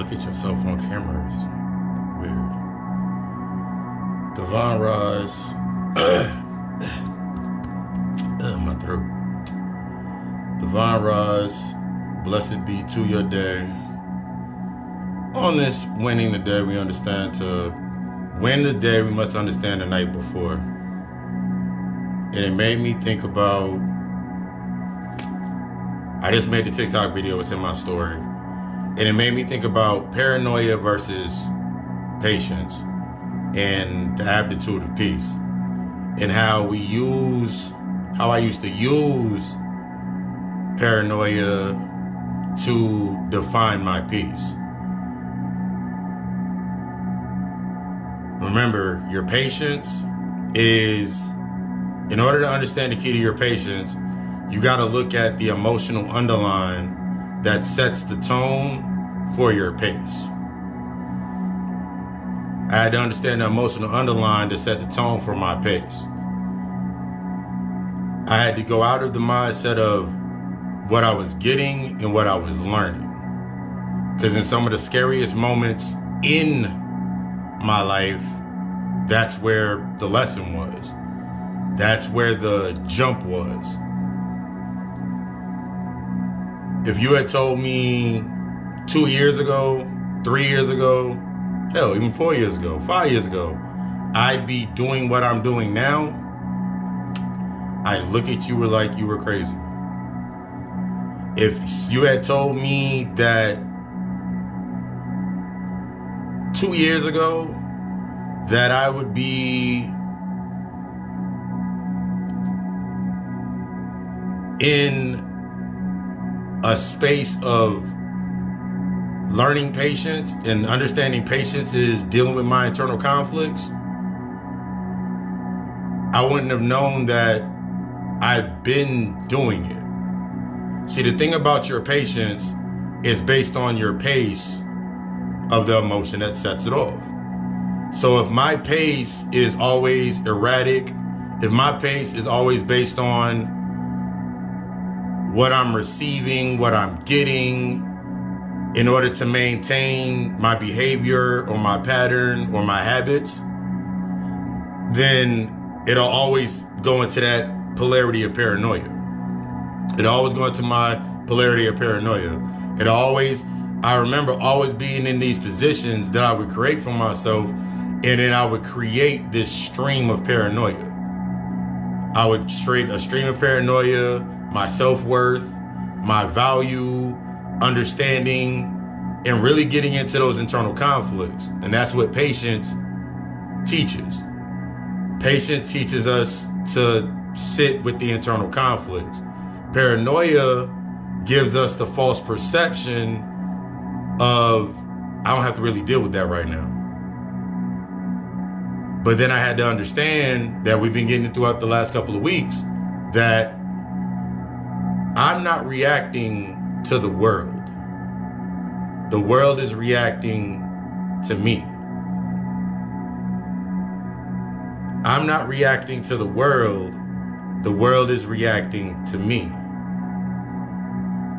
look at yourself on camera is weird. Divine Rise. My throat. Divine Rise. Blessed be to your day. On this winning the day, we understand to win the day, we must understand the night before. And it made me think about, I just made the TikTok video, it's in my story. And it made me think about paranoia versus patience and the aptitude of peace. And how I used to use paranoia to define my peace. Remember, your patience is, in order to understand the key to your patience, you got to look at the emotional underline that sets the tone for your pace. I had to understand the emotional underline to set the tone for my pace. I had to go out of the mindset of what I was getting and what I was learning. Because in some of the scariest moments in my life, that's where the lesson was. That's where the jump was. If you had told me 2 years ago, 3 years ago, hell, even 4 years ago, 5 years ago, I'd be doing what I'm doing now, I'd look at you like you were crazy. If you had told me that 2 years ago that I would be in a space of learning patience and understanding patience is dealing with my internal conflicts, I wouldn't have known that I've been doing it. See, the thing about your patience is based on your pace of the emotion that sets it off. So if my pace is always erratic, if my pace is always based on what I'm receiving, what I'm getting, in order to maintain my behavior or my pattern or my habits, then it'll always go into that polarity of paranoia. It'll always go into my polarity of paranoia. I remember always being in these positions that I would create for myself, and then I would create this stream of paranoia. I would create a stream of paranoia, my self-worth, my value, understanding, and really getting into those internal conflicts. And that's what patience teaches. Patience teaches us to sit with the internal conflicts. Paranoia gives us the false perception of, I don't have to really deal with that right now. But then I had to understand that we've been getting throughout the last couple of weeks that I'm not reacting to the world. The world is reacting to me. I'm not reacting to the world. The world is reacting to me.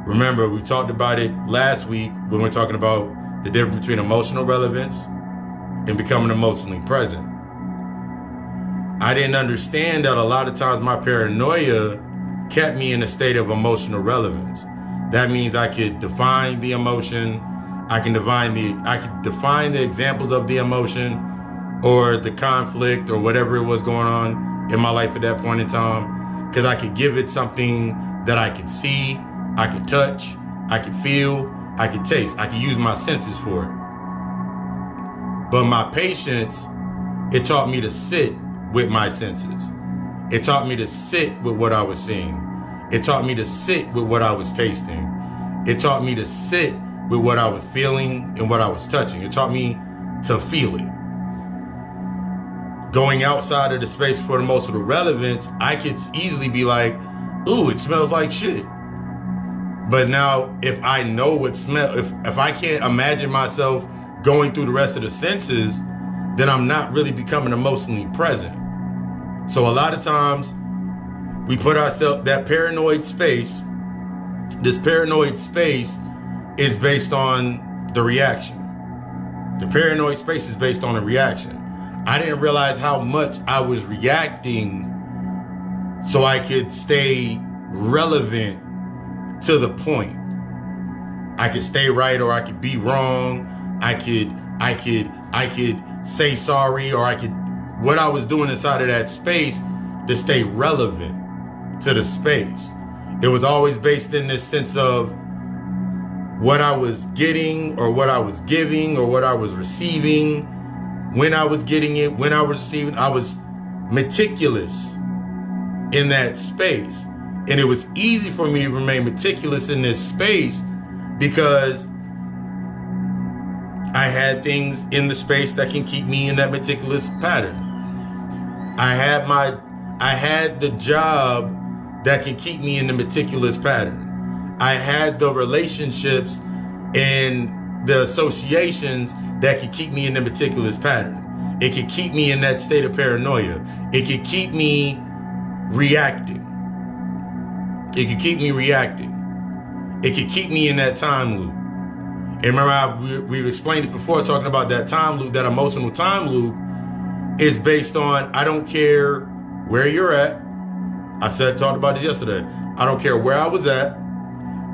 Remember, we talked about it last week when we were talking about the difference between emotional relevance and becoming emotionally present. I didn't understand that a lot of times my paranoia kept me in a state of emotional relevance. That means I could define the emotion, I could define the examples of the emotion or the conflict or whatever it was going on in my life at that point in time, because I could give it something that I could see, I could touch, I could feel, I could taste, I could use my senses for it. But my patience, it taught me to sit with my senses. It taught me to sit with what I was seeing. It taught me to sit with what I was tasting. It taught me to sit with what I was feeling and what I was touching. It taught me to feel it. Going outside of the space for the emotional relevance, I could easily be like, ooh, it smells like shit. But now if I know what smell, if I can't imagine myself going through the rest of the senses, then I'm not really becoming emotionally present. So a lot of times we put ourselves, that paranoid space, this paranoid space is based on the reaction. The paranoid space is based on a reaction. I didn't realize how much I was reacting so I could stay relevant to the point. I could stay right or I could be wrong. I could say sorry, or I could, what I was doing inside of that space to stay relevant to the space. It was always based in this sense of what I was getting or what I was giving or what I was receiving, when I was getting it, when I was receiving. I was meticulous in that space. And it was easy for me to remain meticulous in this space because I had things in the space that can keep me in that meticulous pattern. I had the job that can keep me in the meticulous pattern. I had the relationships and the associations that could keep me in the meticulous pattern. It could keep me in that state of paranoia. It could keep me reacting. It could keep me reacting. It could keep me in that time loop. And remember, we've explained this before, talking about that time loop. That emotional time loop is based on, I don't care where you're at. Talked about this yesterday. I don't care where I was at.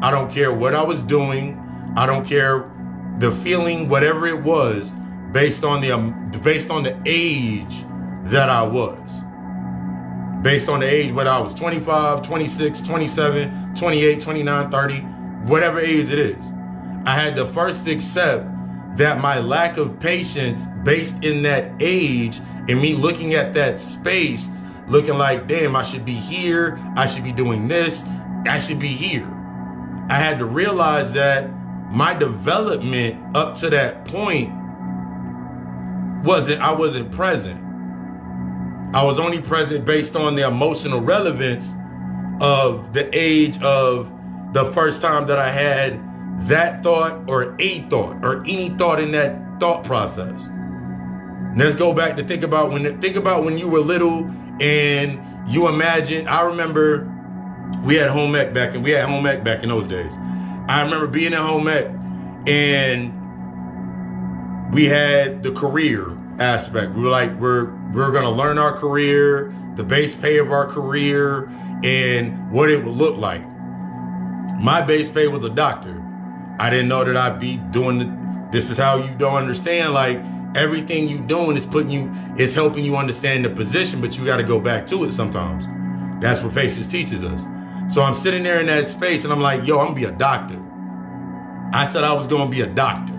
I don't care what I was doing. I don't care the feeling, whatever it was, based on the age that I was. Based on the age, whether I was 25, 26, 27, 28, 29, 30, whatever age it is. I had to first accept that my lack of patience based in that age and me looking at that space, looking like, damn, I should be here. I should be doing this. I should be here. I had to realize that my development up to that point I wasn't present. I was only present based on the emotional relevance of the age of the first time that I had that thought or a thought or any thought in that thought process. Let's go back to think about when you were little and you imagine. I remember we had home ec back in those days. I remember being in home ec and we had the career aspect. We were like, we're going to learn our career, the base pay of our career, and what it would look like. My base pay was a doctor. I didn't know that I'd be doing this is how you don't understand. Like, everything you doing is helping you understand the position, but you got to go back to it sometimes. That's what patience teaches us. So I'm sitting there in that space and I'm like, yo, I'm going to be a doctor. I said I was going to be a doctor.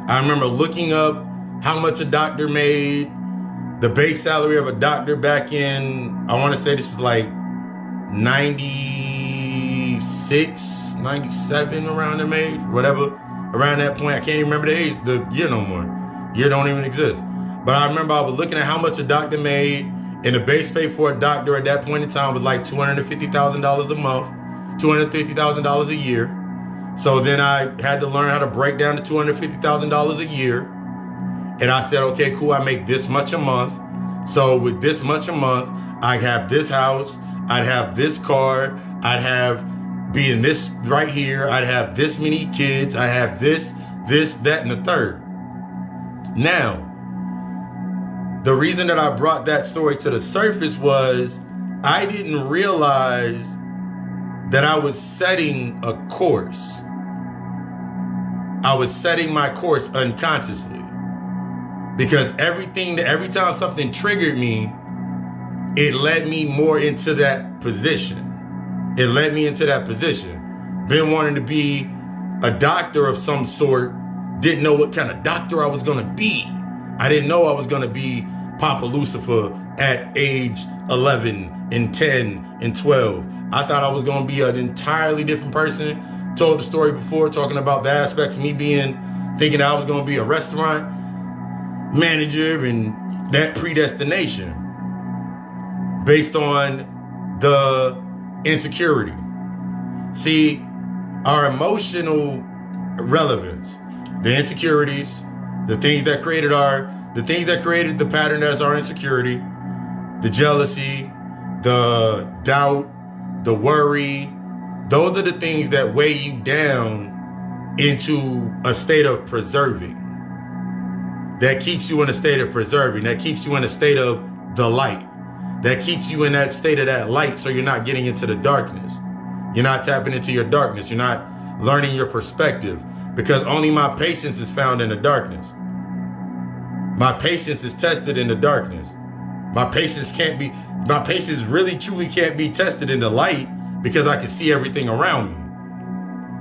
I remember looking up how much a doctor made, the base salary of a doctor back in, I want to say this was like 96, 97, around that age, whatever, around that point. I can't even remember the year no more. Year don't even exist. But I remember I was looking at how much a doctor made, and the base pay for a doctor at that point in time was like $250,000 a month, $250,000 a year. So then I had to learn how to break down the $250,000 a year. And I said, okay, cool, I make this much a month. So with this much a month, I have this house, I'd have this car, I'd have being this right here, I'd have this many kids, I have this, that, and the third. Now, the reason that I brought that story to the surface was I didn't realize that I was setting a course. I was setting my course unconsciously. Because every time something triggered me, it led me more into that position. It led me into that position. Been wanting to be a doctor of some sort, didn't know what kind of doctor I was going to be. I didn't know I was going to be Papa Lucifer at age 11 and 10 and 12. I thought I was going to be an entirely different person. Told the story before, talking about the aspects of me thinking I was going to be a restaurant manager and that predestination based on the insecurity. See, our emotional relevance, the insecurities, the things that created the pattern that's our insecurity, the jealousy, the doubt, the worry, those are the things that weigh you down into a state of preserving. that keeps you in a state of preserving, that keeps you in a state of the light, that keeps you in that state of that light, so you're not getting into the darkness. You're not tapping into your darkness. You're not learning your perspective, because only my patience is found in the darkness. My patience is tested in the darkness. My patience really truly can't be tested in the light, because I can see everything around me.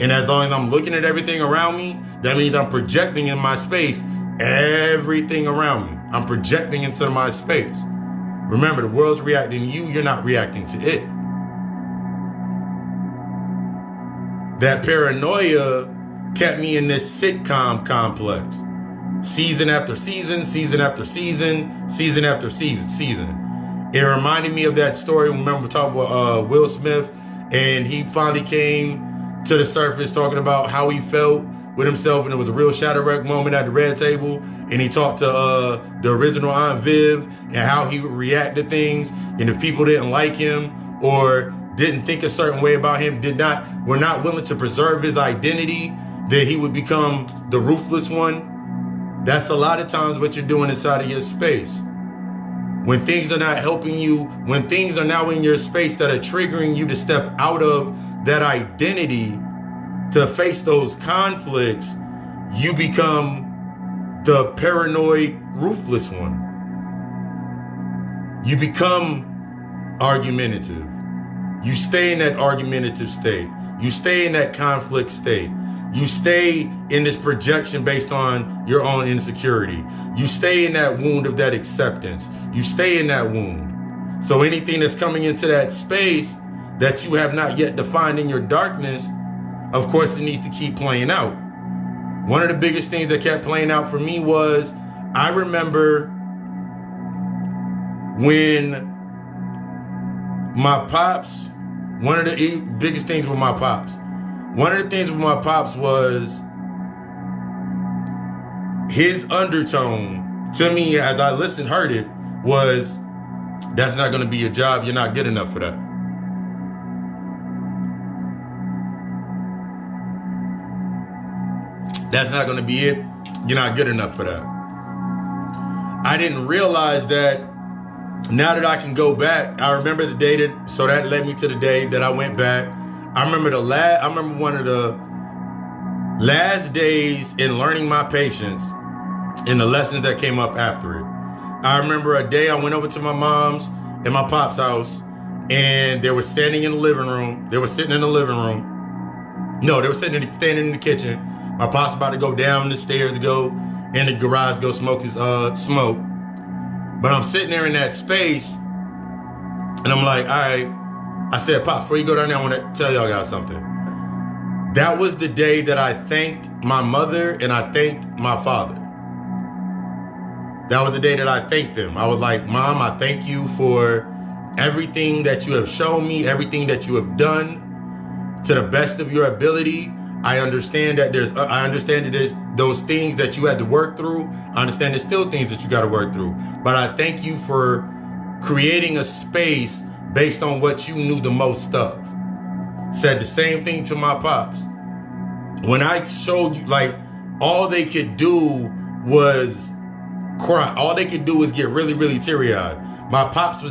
And as long as I'm looking at everything around me, that means I'm projecting in my space everything around me. I'm projecting into my space. Remember, the world's reacting to you. You're not reacting to it. That paranoia kept me in this sitcom complex. Season after season, season after season, season after season. It reminded me of that story. Remember, we talked about Will Smith, and he finally came to the surface talking about how he felt with himself, and it was a real shadow wreck moment at the red table, and he talked to the original Aunt Viv and how he would react to things, and if people didn't like him or didn't think a certain way about him, were not willing to preserve his identity, then he would become the ruthless one. That's a lot of times what you're doing inside of your space. When things are not helping you, when things are now in your space that are triggering you to step out of that identity to face those conflicts, you become the paranoid, ruthless one. You become argumentative. You stay in that argumentative state. You stay in that conflict state. You stay in this projection based on your own insecurity. You stay in that wound of that acceptance. You stay in that wound. So anything that's coming into that space that you have not yet defined in your darkness, of course, it needs to keep playing out. One of the biggest things that kept playing out for me was, I remember when my pops, one of the biggest things with my pops, was his undertone to me as I heard it was, that's not going to be your job. You're not good enough for that. That's not going to be it. You're not good enough for that. I didn't realize that now that I can go back. I remember the day so that led me to the day that I went back. I remember one of the last days in learning my patience and the lessons that came up after it. I remember a day I went over to my mom's and my pop's house, and they were standing in the living room. They were sitting in the living room. No, they were standing in the kitchen. My pop's about to go down the stairs to go in the garage, go smoke his smoke. But I'm sitting there in that space, and I'm like, all right. I said, Pop, before you go down there, I want to tell y'all guys something. That was the day that I thanked my mother and I thanked my father. That was the day that I thanked them. I was like, Mom, I thank you for everything that you have shown me, everything that you have done to the best of your ability. I understand that there's those things that you had to work through. I understand there's still things that you got to work through. But I thank you for creating a space based on what you knew the most of. Said the same thing to my pops. When I showed you, like, all they could do was cry. All they could do was get really, really teary-eyed. My pops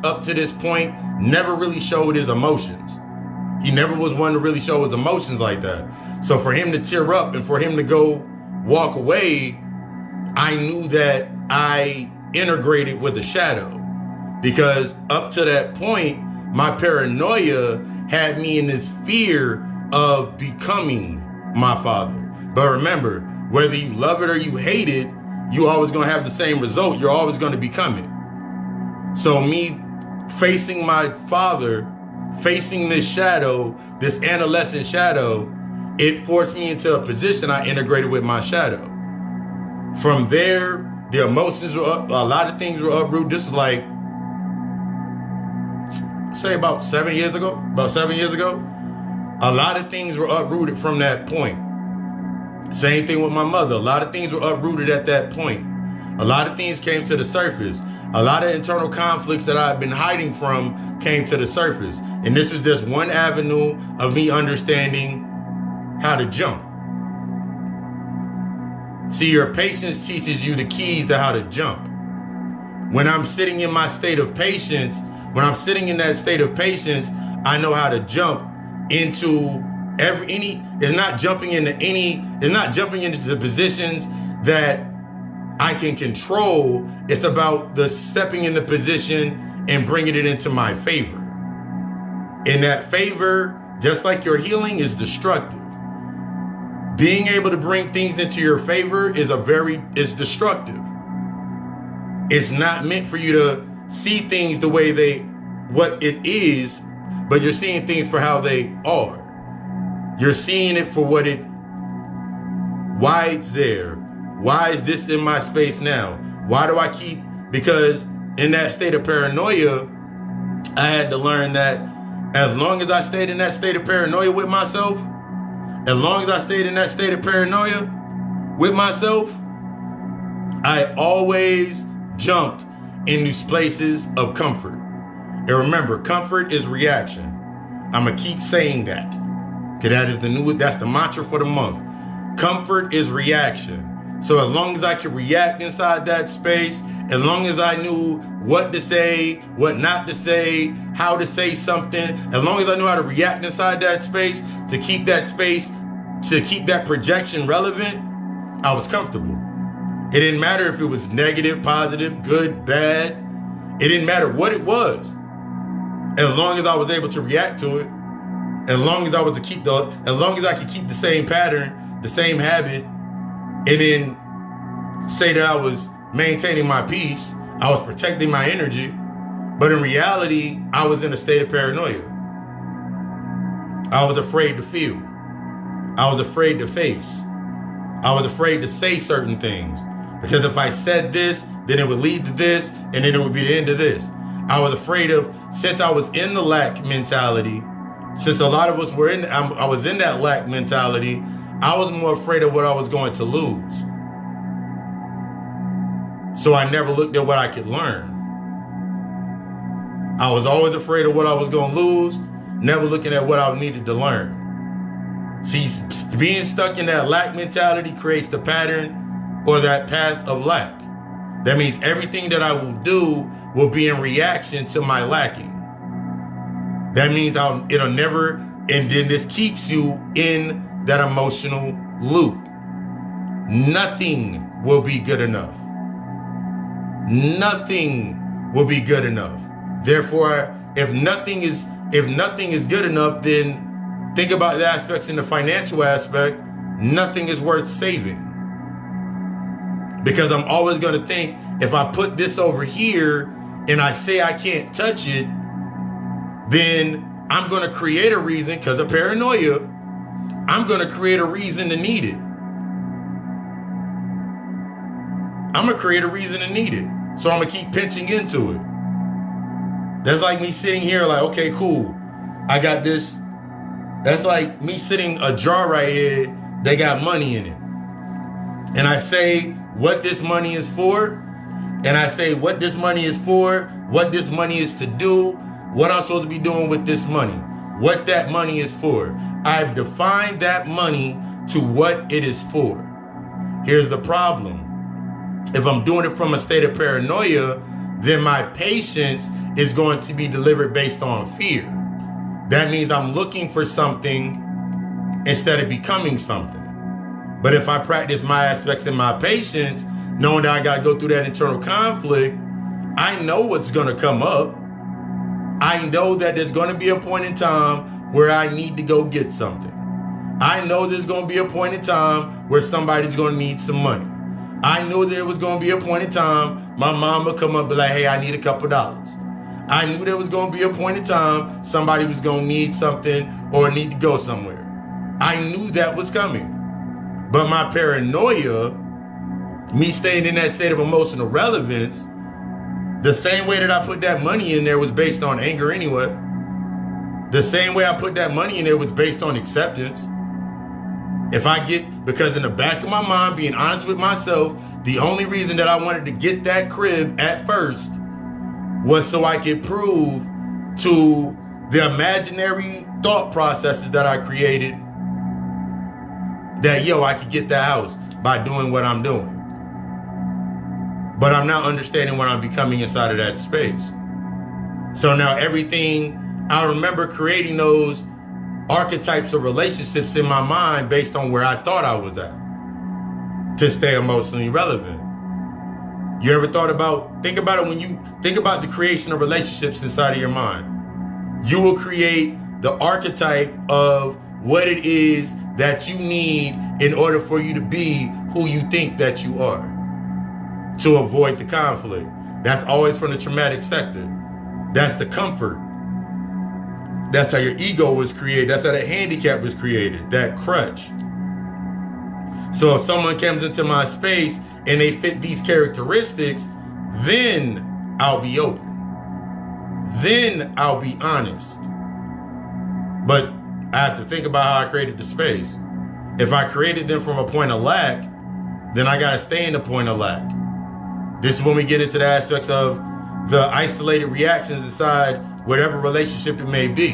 up to this point never really showed his emotions. He never was one to really show his emotions like that. So for him to tear up and for him to go walk away, I knew that I integrated with the shadow. Because up to that point, my paranoia had me in this fear of becoming my father. But remember, whether you love it or you hate it, you're always going to have the same result. You're always going to become it. So me facing my father, facing this shadow, this adolescent shadow, it forced me into a position I integrated with my shadow. From there, the emotions were up. A lot of things were uprooted. This was like, say about 7 years ago. A lot of things were uprooted from that point. Same thing with my mother. A lot of things were uprooted at that point. A lot of things came to the surface. A lot of internal conflicts that I've been hiding from came to the surface. And this was just one avenue of me understanding how to jump. See, your patience teaches you the keys to how to jump. When I'm sitting in my state of patience, when I'm sitting in that state of patience, I know how to jump into it's not jumping into the positions that I can control. It's about the stepping in the position and bringing it into my favor. And that favor, just like your healing, is destructive. Being able to bring things into your favor is destructive. It's not meant for you to see things the way what it is, but you're seeing things for how they are. You're seeing it for why it's there. Why is this in my space now? Why do I keep, because in that state of paranoia, I had to learn that as long as I stayed in that state of paranoia with myself, as long as I stayed in that state of paranoia with myself, I always jumped into places of comfort. And remember, comfort is reaction. I'm going to keep saying that. Because that's the mantra for the month. Comfort is reaction. So as long as I could react inside that space, as long as I knew what to say, what not to say, how to say something, as long as I knew how to react inside that space, to keep that projection relevant, I was comfortable. It didn't matter if it was negative, positive, good, bad. It didn't matter what it was. As long as I was able to react to it, as long as I could keep the same pattern, the same habit, and then say that I was maintaining my peace, I was protecting my energy, but in reality, I was in a state of paranoia. I was afraid to feel. I was afraid to face. I was afraid to say certain things, because if I said this, then it would lead to this, and then it would be the end of this. I was afraid of, since I was in the lack mentality, since a lot of us were I was in that lack mentality, I was more afraid of what I was going to lose. So I never looked at what I could learn. I was always afraid of what I was going to lose, never looking at what I needed to learn. See, being stuck in that lack mentality creates the pattern or that path of lack. That means everything that I will do will be in reaction to my lacking. That means it'll never, and then this keeps you in that emotional loop. Nothing will be good enough. Nothing will be good enough. Therefore, if nothing is good enough, then think about the aspects in the financial aspect. Nothing is worth saving. Because I'm always going to think, if I put this over here and I say I can't touch it, then I'm going to create a reason, because of paranoia, I'm going to create a reason to need it. I'm going to create a reason to need it. So I'm going to keep pinching into it. That's like me sitting here like, okay, cool. I got this. That's like me sitting a jar right here that got money in it. And I say what this money is for. And I say what this money is for, what this money is to do, what I'm supposed to be doing with this money, what that money is for. I've defined that money to what it is for. Here's the problem. If I'm doing it from a state of paranoia, then my patience is going to be delivered based on fear. That means I'm looking for something instead of becoming something. But if I practice my aspects in my patience, knowing that I got to go through that internal conflict, I know what's going to come up. I know that there's going to be a point in time where I need to go get something. I know there's going to be a point in time where somebody's going to need some money. I knew there was going to be a point in time my mom would come up and be like, hey, I need a couple dollars. I knew there was going to be a point in time somebody was going to need something or need to go somewhere. I knew that was coming. But my paranoia, me staying in that state of emotional relevance, the same way that I put that money in there was based on anger anyway. The same way I put that money in there was based on acceptance. Because in the back of my mind, being honest with myself, the only reason that I wanted to get that crib at first was so I could prove to the imaginary thought processes that I created that, I could get that house by doing what I'm doing. But I'm not understanding what I'm becoming inside of that space. So now everything, I remember creating those archetypes of relationships in my mind based on where I thought I was at to stay emotionally relevant. You ever thought about, think about it when you think about the creation of relationships inside of your mind. You will create the archetype of what it is that you need in order for you to be who you think that you are, to avoid the conflict. That's always from the traumatic sector. That's the comfort. That's how your ego was created. That's how the handicap was created, that crutch. So if someone comes into my space and they fit these characteristics, then I'll be open. Then I'll be honest. But I have to think about how I created the space. If I created them from a point of lack, then I gotta stay in the point of lack. This is when we get into the aspects of the isolated reactions inside whatever relationship it may be.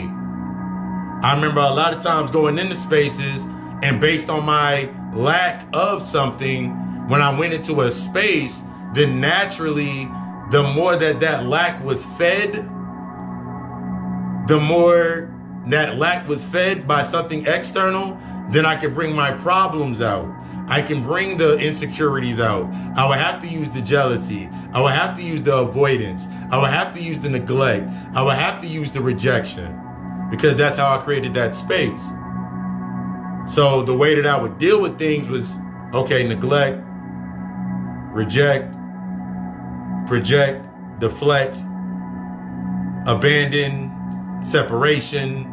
I remember a lot of times going into spaces and based on my lack of something, when I went into a space, then naturally, the more that lack was fed, the more that lack was fed by something external, then I could bring my problems out. I can bring the insecurities out. I would have to use the jealousy. I would have to use the avoidance. I would have to use the neglect. I would have to use the rejection, because that's how I created that space. So the way that I would deal with things was, okay, neglect, reject, project, deflect, abandon, separation.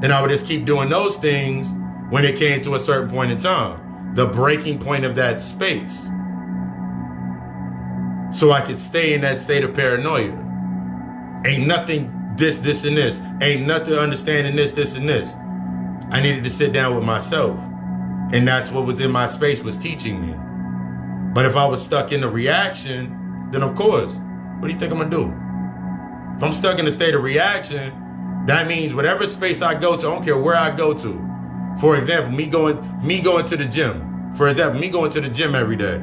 And I would just keep doing those things when it came to a certain point in time, the breaking point of that space. So I could stay in that state of paranoia. Ain't nothing this, and this. Ain't nothing understanding this, and this. I needed to sit down with myself. And that's what was in my space was teaching me. But if I was stuck in the reaction, then of course, what do you think I'm gonna do? If I'm stuck in a state of reaction, that means whatever space I go to, I don't care where I go to. For example, me going to the gym. For example, me going to the gym every day.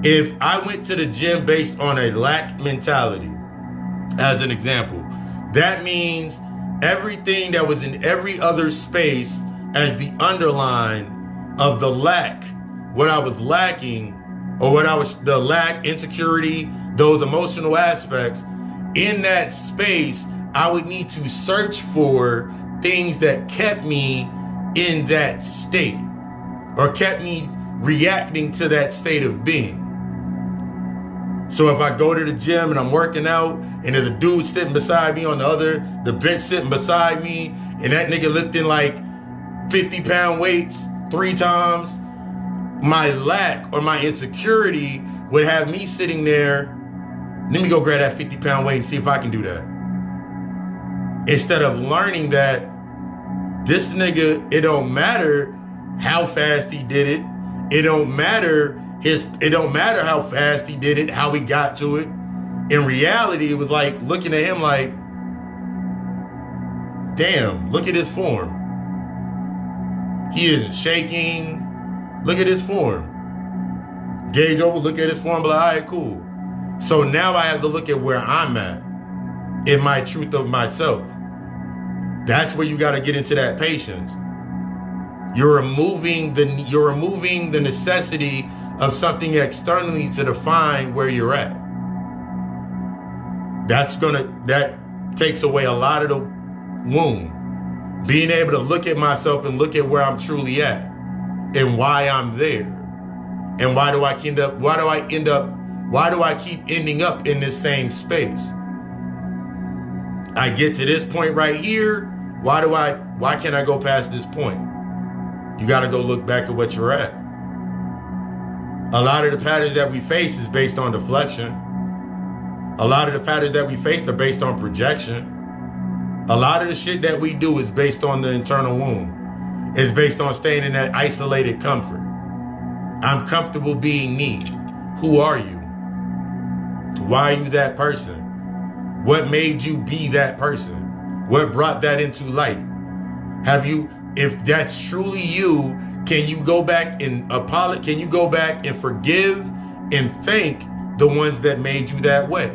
If I went to the gym based on a lack mentality, as an example, that means everything that was in every other space as the underline of the lack, what I was lacking, or the lack, insecurity, those emotional aspects, in that space, I would need to search for things that kept me in that state or kept me reacting to that state of being. So if I go to the gym and I'm working out and there's a dude sitting beside me on the bench sitting beside me, and that nigga lifting like 50-pound weights 3 times, my lack or my insecurity would have me sitting there, let me go grab that 50-pound weight and see if I can do that. Instead of learning that this nigga, it don't matter how fast he did it. It don't matter how fast he did it, how he got to it. In reality, it was like looking at him like, damn, look at his form. He isn't shaking. Look at his form. Gauge over, look at his form, be like, all right, cool. So now I have to look at where I'm at in my truth of myself. That's where you got to get into that patience. You're removing the necessity of something externally to define where you're at. That takes away a lot of the wound. Being able to look at myself and look at where I'm truly at and why I'm there. And why do I keep ending up in this same space? I get to this point right here. Why can't I go past this point? You got to go look back at what you're at. A lot of the patterns that we face is based on deflection. A lot of the patterns that we face are based on projection. A lot of the shit that we do is based on the internal wound. It's based on staying in that isolated comfort. I'm comfortable being me. Who are you? Why are you that person? What made you be that person? What brought that into light? If that's truly you, Can you go back and apologize? Can you go back and forgive and thank the ones that made you that way?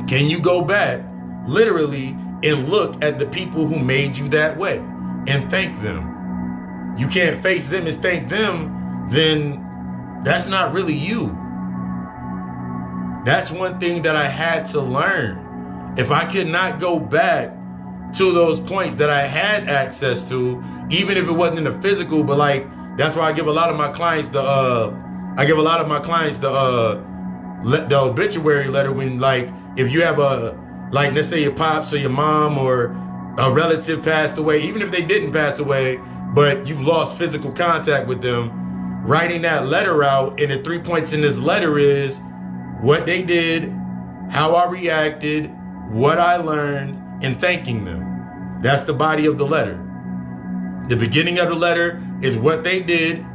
Can you go back literally and look at the people who made you that way and thank them? You can't face them and thank them, then that's not really you. That's one thing that I had to learn. If I could not go back to those points that I had access to, even if it wasn't in the physical, but like, that's why I give a lot of my clients the obituary letter when, like, if you have like, let's say your pops or your mom or a relative passed away, even if they didn't pass away, but you've lost physical contact with them, writing that letter out, and the 3 points in this letter is what they did, how I reacted, what I learned, and thanking them. That's the body of the letter. The beginning of the letter is what they did,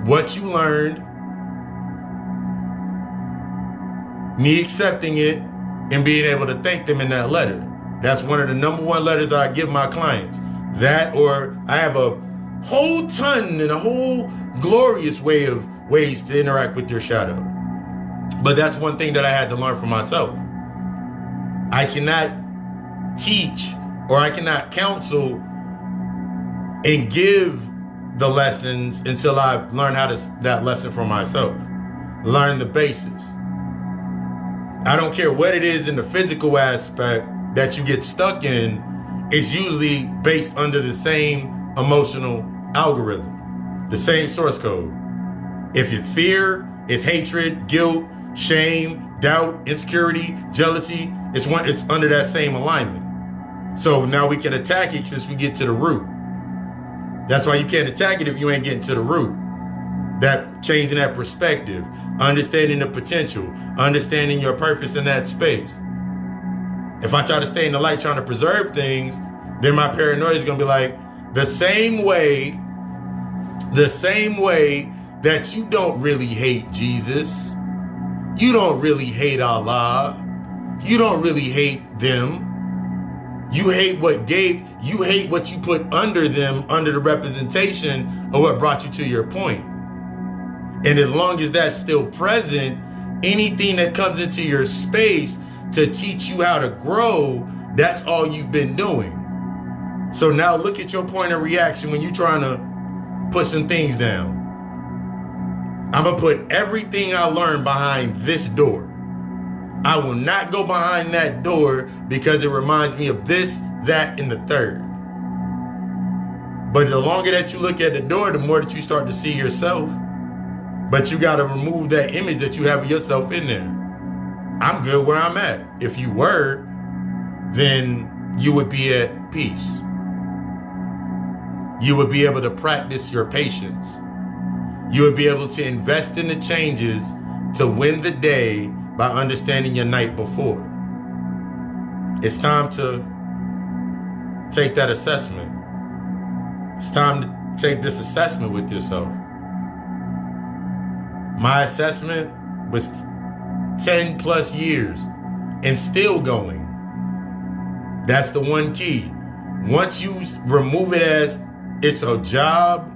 what you learned, me accepting it, and being able to thank them in that letter. That's one of the number one letters that I give my clients. That, or I have a whole ton and a whole glorious ways to interact with your shadow. But that's one thing that I had to learn for myself. I cannot teach or I cannot counsel and give the lessons until I've learned that lesson for myself. Learn the basis. I don't care what it is in the physical aspect that you get stuck in, it's usually based under the same emotional algorithm, the same source code. If it's fear, it's hatred, guilt, shame, doubt, insecurity, jealousy, it's under that same alignment. So now we can attack it since we get to the root. That's why you can't attack it if you ain't getting to the root. That changing that perspective, understanding the potential, understanding your purpose in that space. If I try to stay in the light trying to preserve things, then my paranoia is going to be like, the same way that you don't really hate Jesus, you don't really hate Allah, you don't really hate them, you hate what you put under them, under the representation of what brought you to your point. And as long as that's still present, anything that comes into your space to teach you how to grow, that's all you've been doing. So now look at your point of reaction when you're trying to put some things down. I'm going to put everything I learned behind this door. I will not go behind that door because it reminds me of this, that, and the third. But the longer that you look at the door, the more that you start to see yourself. But you got to remove that image that you have of yourself in there. I'm good where I'm at. If you were, then you would be at peace. You would be able to practice your patience. You would be able to invest in the changes to win the day by understanding your night before. It's time to take that assessment. It's time to take this assessment with yourself. My assessment was 10 plus years and still going. That's the one key. Once you remove it as it's a job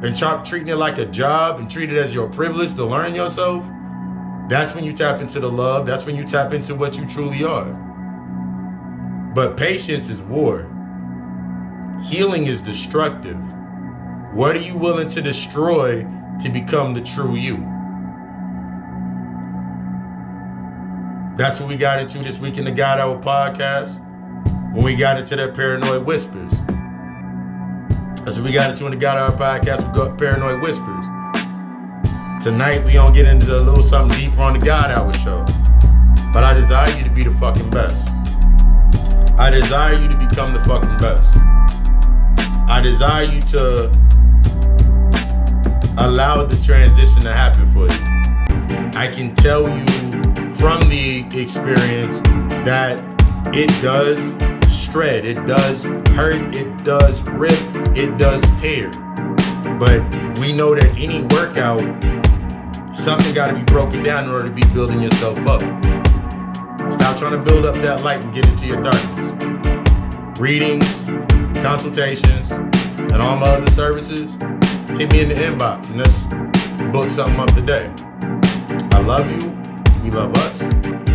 and stop treating it like a job and treat it as your privilege to learn yourself, that's when you tap into the love. That's when you tap into what you truly are. But patience is war. Healing is destructive. What are you willing to destroy to become the true you? That's what we got into this week in the God Hour podcast. When we got into that paranoid whispers. That's what we got into in the God Hour podcast. We got paranoid whispers. Tonight we gonna get into a little something deeper on the God Hour show. But I desire you to be the fucking best. I desire you to become the fucking best. I desire you to allow the transition to happen for you. I can tell you from the experience that it does shred, it does hurt, it does rip, it does tear. But we know that any workout, something got to be broken down in order to be building yourself up. Stop trying to build up that light and get into your darkness. Readings, consultations, and all my other services, hit me in the inbox and let's book something up today. I love you. We love us.